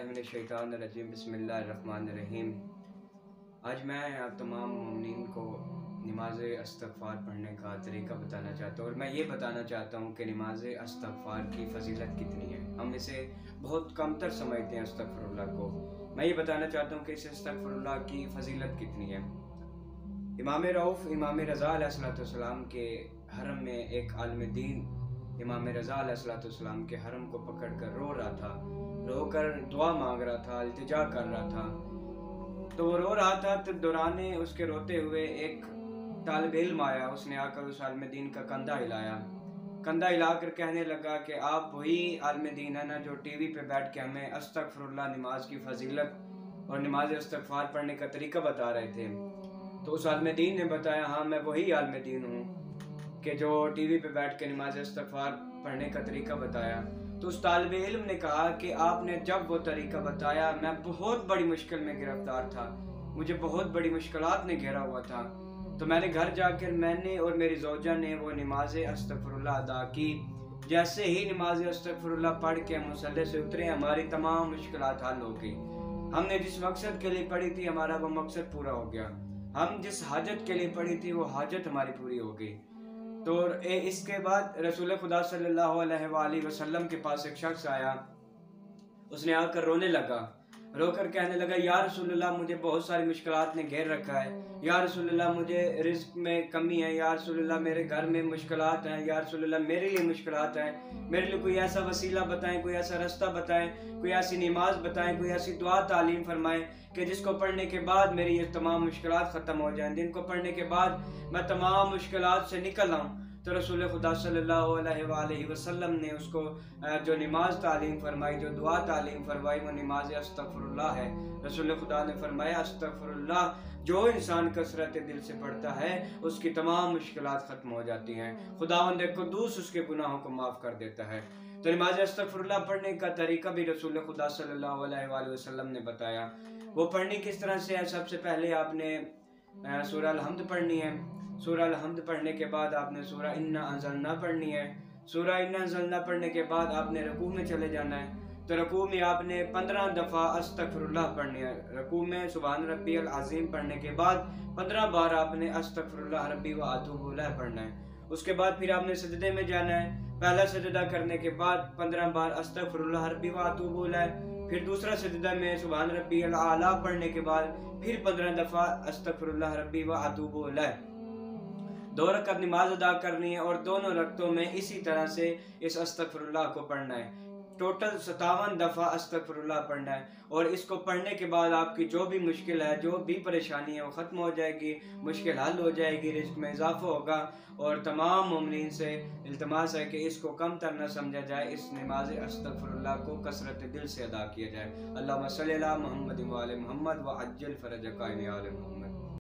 बिस्मिल्लाहिर्रहमानिर्रहीम बिस्मिल्लाहिर्रहमानिर्रहीम। आज मैं आप तमाम मोमिनीन को नमाज़ इस्तग़फ़ार पढ़ने का तरीका बताना चाहता हूँ और मैं ये बताना चाहता हूँ कि नमाज़ इस्तग़फ़ार की फ़जीलत कितनी है। हम इसे बहुत कमतर समझते हैं अस्तग़फ़िरुल्लाह को। मैं ये बताना चाहता हूँ कि इस अस्तग़फ़िरुल्लाह की फ़जीलत कितनी है। इमाम रऊफ़ इमाम रज़ा अलैहिस्सलाम के हरम में एक आलिम दीन इमाम रज़ा अलैहिस्सलाम के हरम को पकड़ कर रो रहा था, रो कर दुआ मांग रहा था, इल्तिजा कर रहा था। तो वो रो रहा था, तो दौराने उसके रोते हुए एक तालिब इल्म आया। उसने आकर उस आलिम दीन का कंधा हिलाया, कंधा हिलाकर कहने लगा कि आप वही आलिम दीन है ना जो टीवी पे बैठ के हमें अस्तग़फ़िरुल्लाह नमाज की फ़जीलत और नमाज इस्तग़फ़ार पढ़ने का तरीका बता रहे थे। तो उस आलिम दीन ने बताया, हाँ मैं वही आलिम दीन हूँ कि जो टीवी पे बैठ के नमाज इस्तग़फ़ार पढ़ने का तरीका बताया। तो उस तालिब इल्म ने कहा कि आपने जब वो तरीका बताया मैं बहुत बड़ी मुश्किल में गिरफ्तार था, मुझे बहुत बड़ी मुश्किलात ने घेरा हुआ था। तो मैंने घर जाकर मैंने और मेरी ज़ौजा ने वो नमाज अस्तग़फ़िरुल्लाह अदा की। जैसे ही नमाज अस्तग़फ़िरुल्लाह पढ़ के हम मुसल्ले से उतरे, हमारी तमाम मुश्किलात हल हो गई। हमने जिस मकसद के लिए पढ़ी थी हमारा वो मकसद पूरा हो गया। हम जिस हाजत के लिए पढ़ी थी वो हाजत हमारी पूरी हो गई। तो इसके बाद रसूल खुदा सल्लल्लाहु अलैहि वसल्लम के पास एक शख्स आया। उसने आकर रोने लगा, रोकर कहने लगा, या रसूलल्लाह मुझे बहुत सारी मुश्किलात ने घेर रखा है, या रसूलल्लाह मुझे रिज़्क़ में कमी है, या रसूलल्लाह मेरे घर में मुश्किलात हैं, या रसूलल्लाह मेरे लिए मुश्किलात हैं, मेरे लिए कोई ऐसा वसीला बताएं, कोई ऐसा रास्ता बताएं, कोई ऐसी नमाज बताएं, कोई ऐसी दुआ तालीम फरमाएं कि जिसको पढ़ने के बाद मेरी ये तमाम मुश्किलात ख़त्म हो जाएं, जिनको पढ़ने के बाद मैं तमाम मुश्किलात से निकल आऊँ। तो रसूल खुदा सल्लल्लाहु अलैहि वसल्लम ने उसको जो नमाज तालीम फरमाई, जो दुआ तालीम फरमाई, वो नमाज अस्तग़फ़िरुल्लाह है। रसूल खुदा ने फरमाया, अस्तग़फ़िरुल्लाह जो इंसान कसरत दिल से पढ़ता है उसकी तमाम मुश्किलात ख़त्म हो जाती हैं, खुदावंद क़ुद्दूस उसके गुनाहों को माफ़ कर देता है। तो नमाज अस्तग़फ़िरुल्लाह पढ़ने का तरीका भी रसूल खुदा सल्लल्लाहु अलैहि वसल्लम ने बताया। वो पढ़नी किस तरह से है? सबसे पहले आपने सूरह अल-हम्द पढ़नी है। सूरह अल-हम्द पढ़ने के बाद आपने सूरह इन्ना अंज़लना पढ़नी है। सूरह इन्ना अंज़लना पढ़ने के बाद आपने रकू में चले जाना है। तो रकू में आपने 15 दफ़ा अस्तग़फ़िरुल्लाह पढ़नी है। रकू में सुभान रब्बियल अज़ीम पढ़ने के बाद 15 बार आपने अस्तग़फ़िरुल्लाह रब्बी व अतूबु इलैह पढ़ना है। उसके बाद फिर आपने सजदे में जाना है। पहला सजदा करने के बाद 15 बार अस्तग़फ़िरुल्लाह रब्बी व अतूबु इलैह, फिर दूसरा सजदा में सुभान रब्बियल आला पढ़ने के बाद फिर 15 दफ़ा अस्तग़फ़िरुल्लाह रब्बी व अतूबु इलैह। 2 रकअत नमाज अदा करनी है और दोनों रकतों में इसी तरह से इस अस्तग़फ़िरुल्लाह को पढ़ना है। टोटल 57 दफ़ा अस्तग़फ़िरुल्लाह पढ़ना है और इसको पढ़ने के बाद आपकी जो भी मुश्किल है, जो भी परेशानी है वो ख़त्म हो जाएगी, मुश्किल हल हो जाएगी, रिज़्क़ में इजाफ़ा होगा। और तमाम मोमिनीन से इल्तिमास है कि इसको कम तर न समझा जाए, इस नमाज अस्तग़फ़िरुल्लाह को कसरत दिल से अदा किया जाए। अल्लाहुम्मा सल्लि अला मुहम्मद व आले मुहम्मद व अज्जिल फ़रजक या आले मुहम्मद।